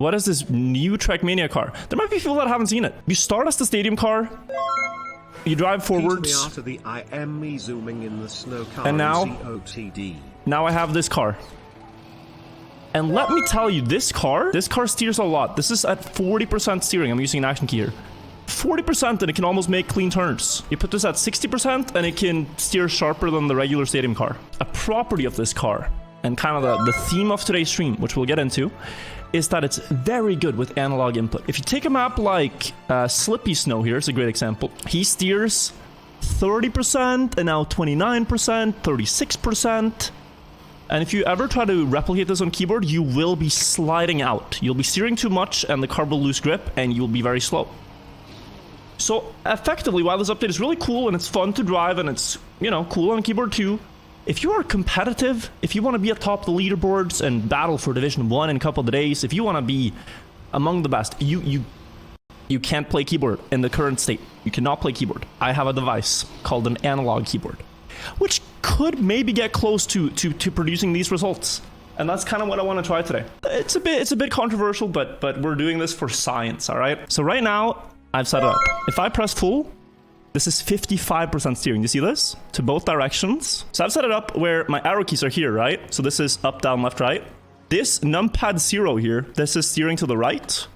What is this new Trackmania car? There might be people that haven't seen it. You start as the stadium car. You drive forwards. And now I have this car. And let me tell you, this car steers a lot. This is at 40% steering. I'm using an action key here. 40% and it can almost make clean turns. You put this at 60% and it can steer sharper than the regular stadium car. A property of this car, and kind of the theme of today's stream, which we'll get into, is that it's very good with analog input. If you take a map like Slippy Snow here, it's a great example. He steers 30% and now 29%, 36%. And if you ever try to replicate this on keyboard, you will be sliding out. You'll be steering too much and the car will lose grip and you'll be very slow. So effectively, while this update is really cool and it's fun to drive and it's, you know, cool on keyboard too, if you are competitive, if you want to be atop the leaderboards and battle for Division 1 in a couple of days, if you want to be among the best, you can't play keyboard in the current state. You cannot play keyboard. I have a device called an analog keyboard, which could maybe get close to producing these results. And that's kind of what I want to try today. It's a bit controversial, but we're doing this for science, all right? So right now, I've set it up. If I press full, this is 55% steering. You see this? To both directions. So I've set it up where my arrow keys are here, right? So this is up, down, left, right. This numpad 0 here, this is steering to the right.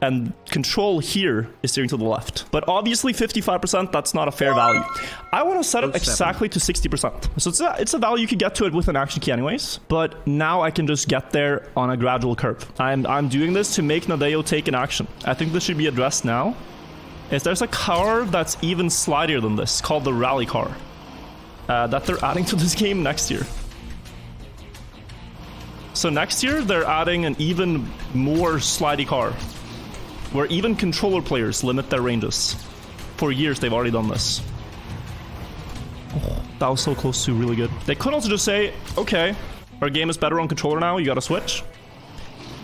And control here is steering to the left. But obviously 55%, that's not a fair value. I want to set it exactly to 60%. So it's a value you could get to it with an action key anyways. But now I can just get there on a gradual curve. I'm doing this to make Nadeo take an action. I think this should be addressed now. There's a car that's even slidier than this, called the rally car, that they're adding to this game next year. So next year, they're adding an even more slidey car, where even controller players limit their ranges. For years, they've already done this. Oh, that was so close to really good. They could also just say, okay, our game is better on controller now, you gotta switch.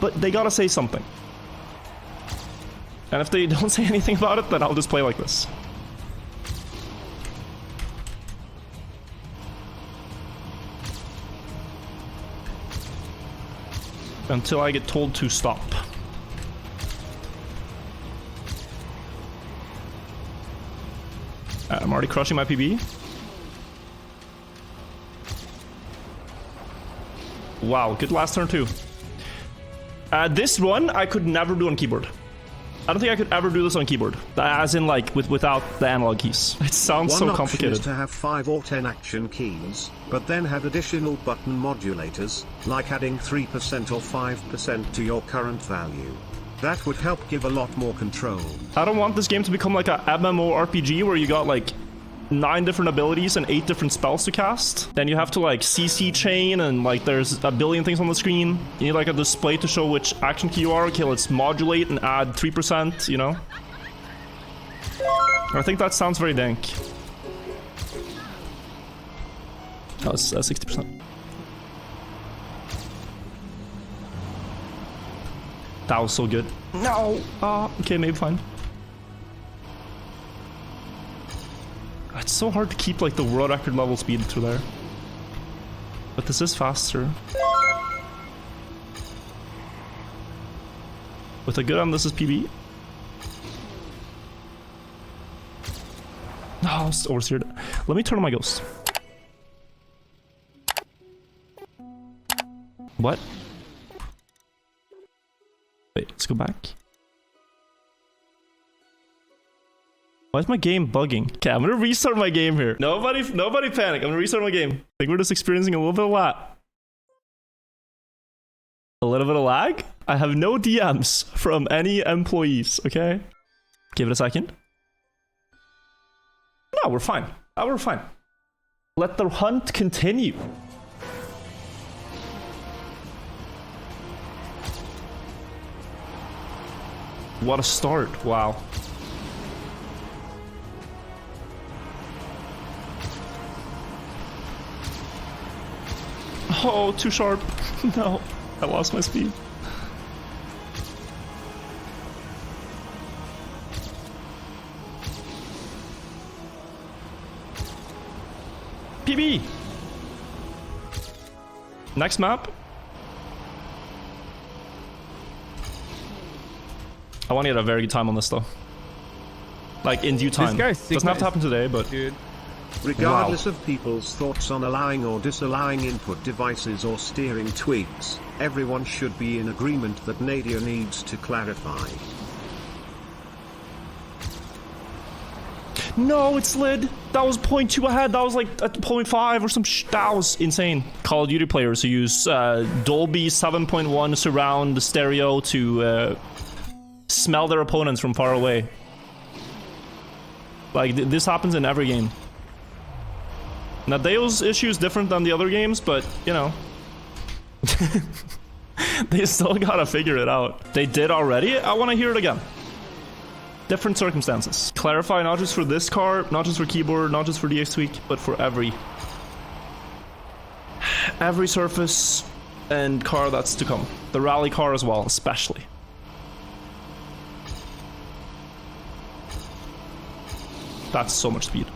But they gotta say something. And if they don't say anything about it, then I'll just play like this. Until I get told to stop. I'm already crushing my PB. Wow, good last turn too. This one I could never do on keyboard. I don't think I could ever do this on keyboard, as in like without the analog keys. It sounds so complicated. One option is to have 5 or 10 action keys, but then have additional button modulators, like adding 3% or 5% to your current value. That would help give a lot more control. I don't want this game to become like a MMORPG where you got like 9 different abilities and 8 different spells to cast. Then you have to like CC chain and like there's a billion things on the screen. You need like a display to show which action key you are. Okay, let's modulate and add 3%, you know? I think that sounds very dank. Oh, it's 60%. That was so good. No! Okay, maybe fine. It's so hard to keep like the world record level speed through there. But this is faster. With a good on, this is PB. No, I was oversteered. Let me turn on my ghost. What? Wait, let's go back. Why is my game bugging? Okay, I'm gonna restart my game here. Nobody panic. I'm gonna restart my game. I think we're just experiencing a little bit of lag. A little bit of lag? I have no DMs from any employees, okay? Give it a second. No, we're fine. We're fine. Let the hunt continue. What a start. Wow. Oh, too sharp. No, I lost my speed. PB! Next map. I want to get a very good time on this though. Like in due time. Doesn't have to happen today, but dude. Regardless of people's thoughts on allowing or disallowing input devices or steering tweaks, everyone should be in agreement that Nadia needs to clarify. no, it slid. That was 0.2 ahead. That was like at 0.5 or some that was insane. Call of Duty players who use Dolby 7.1 surround stereo to smell their opponents from far away. Like, this happens in every game. Nadeo's issue is different than the other games, but, you know. They still gotta figure it out. They did already? I want to hear it again. Different circumstances. Clarify not just for this car, not just for keyboard, not just for DX Tweak, but for every surface and car that's to come. The rally car as well, especially. That's so much speed.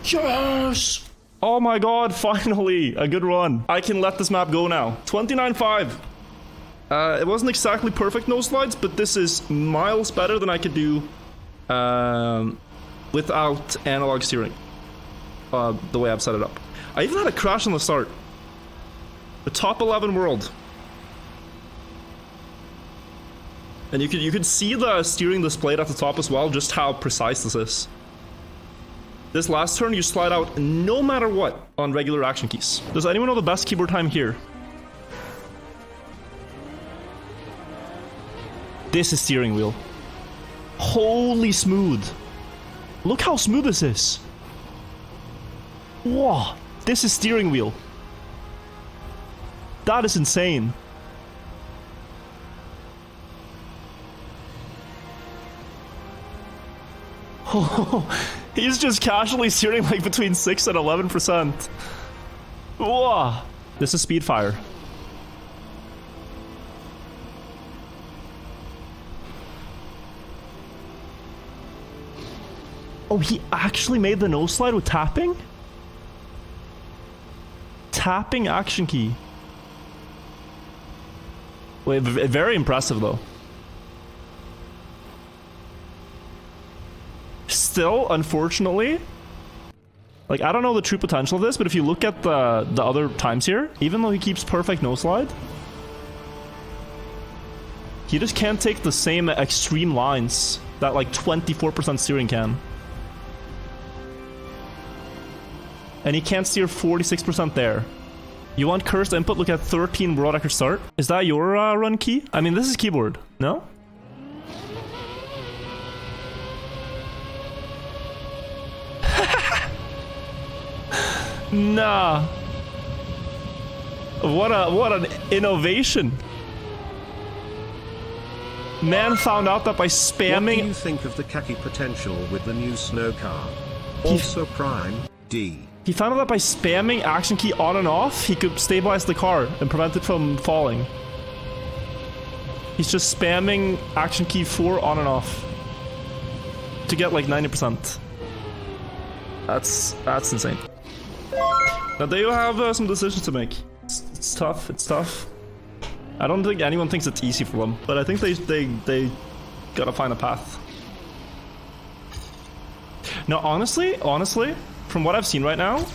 Yes! Oh my god, finally! A good run. I can let this map go now. 29.5. It wasn't exactly perfect no slides, but this is miles better than I could do without analog steering. The way I've set it up. I even had a crash on the start. The top 11 world. And you could see the steering displayed at the top as well, just how precise this is. This last turn, you slide out no matter what on regular action keys. Does anyone know the best keyboard time here? This is steering wheel. Holy smooth. Look how smooth this is. Wow, this is steering wheel. That is insane. Oh, he's just casually steering like between 6 and 11%. Wow. This is Speedfire. Oh, he actually made the nose slide with tapping? Tapping action key. Wait, very impressive though. Still, unfortunately, like, I don't know the true potential of this, but if you look at the other times here, even though he keeps perfect no slide, he just can't take the same extreme lines that like 24% steering can. And he can't steer 46% there. You want cursed input? Look at 13 world record start. Is that your run key? I mean, this is keyboard, no? Nah. What an innovation. Man found out that by spamming... What do you think of the khaki potential with the new snow car? Also Prime D. He found out that by spamming action key on and off, he could stabilize the car and prevent it from falling. He's just spamming action key 4 on and off to get like 90%. That's insane. Now they have some decisions to make. It's tough. It's tough. I don't think anyone thinks it's easy for them, but I think they gotta find a path. Now, honestly, from what I've seen right now,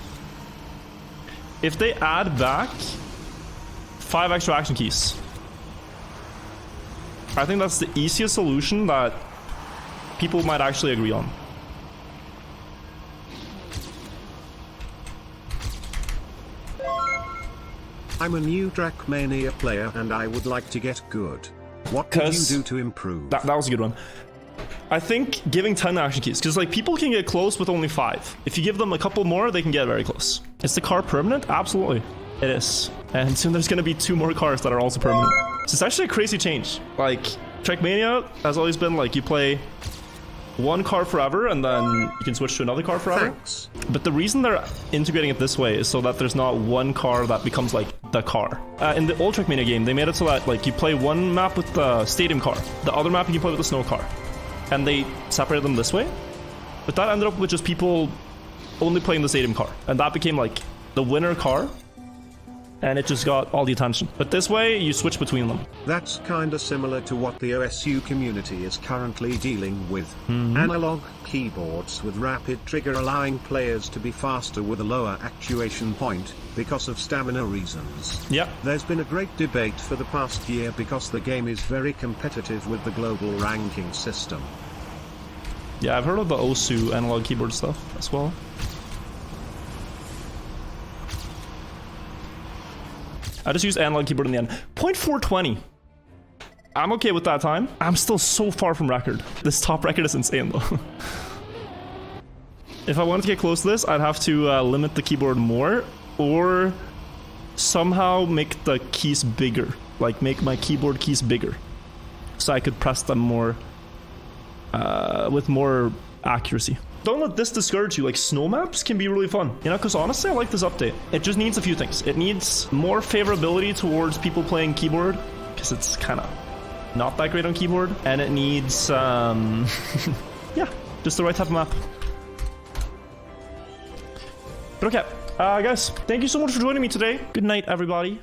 if they add back 5 extra action keys, I think that's the easiest solution that people might actually agree on. I'm a new Trackmania player and I would like to get good. What could you do to improve? That was a good one. I think giving 10 action keys, because like people can get close with only 5. If you give them a couple more, they can get very close. Is the car permanent? Absolutely. It is. And soon there's going to be 2 more cars that are also permanent. So it's actually a crazy change. Like, Trackmania has always been like you play one car forever and then you can switch to another car forever. Thanks. But the reason they're integrating it this way is so that there's not one car that becomes like the car. In the old Trackmania game, they made it so that like you play one map with the stadium car, the other map you can play with the snow car. And they separated them this way. But that ended up with just people only playing the stadium car. And that became like the winner car. And it just got all the attention. But this way, you switch between them. That's kinda similar to what the OSU community is currently dealing with. Analog keyboards with rapid trigger allowing players to be faster with a lower actuation point, because of stamina reasons. Yep. There's been a great debate for the past year because the game is very competitive with the global ranking system. Yeah, I've heard of the OSU analog keyboard stuff as well. I just used analog keyboard in the end. 0.420. I'm okay with that time. I'm still so far from record. This top record is insane though. If I wanted to get close to this, I'd have to limit the keyboard more or somehow make the keys bigger. Like make my keyboard keys bigger so I could press them more with more accuracy. Don't let this discourage you. Like, snow maps can be really fun, you know, because honestly I like this update. It just needs a few things. It needs more favorability towards people playing keyboard, because it's kind of not that great on keyboard, and it needs yeah, just the right type of map. But okay, guys, thank you so much for joining me today. Good night, everybody.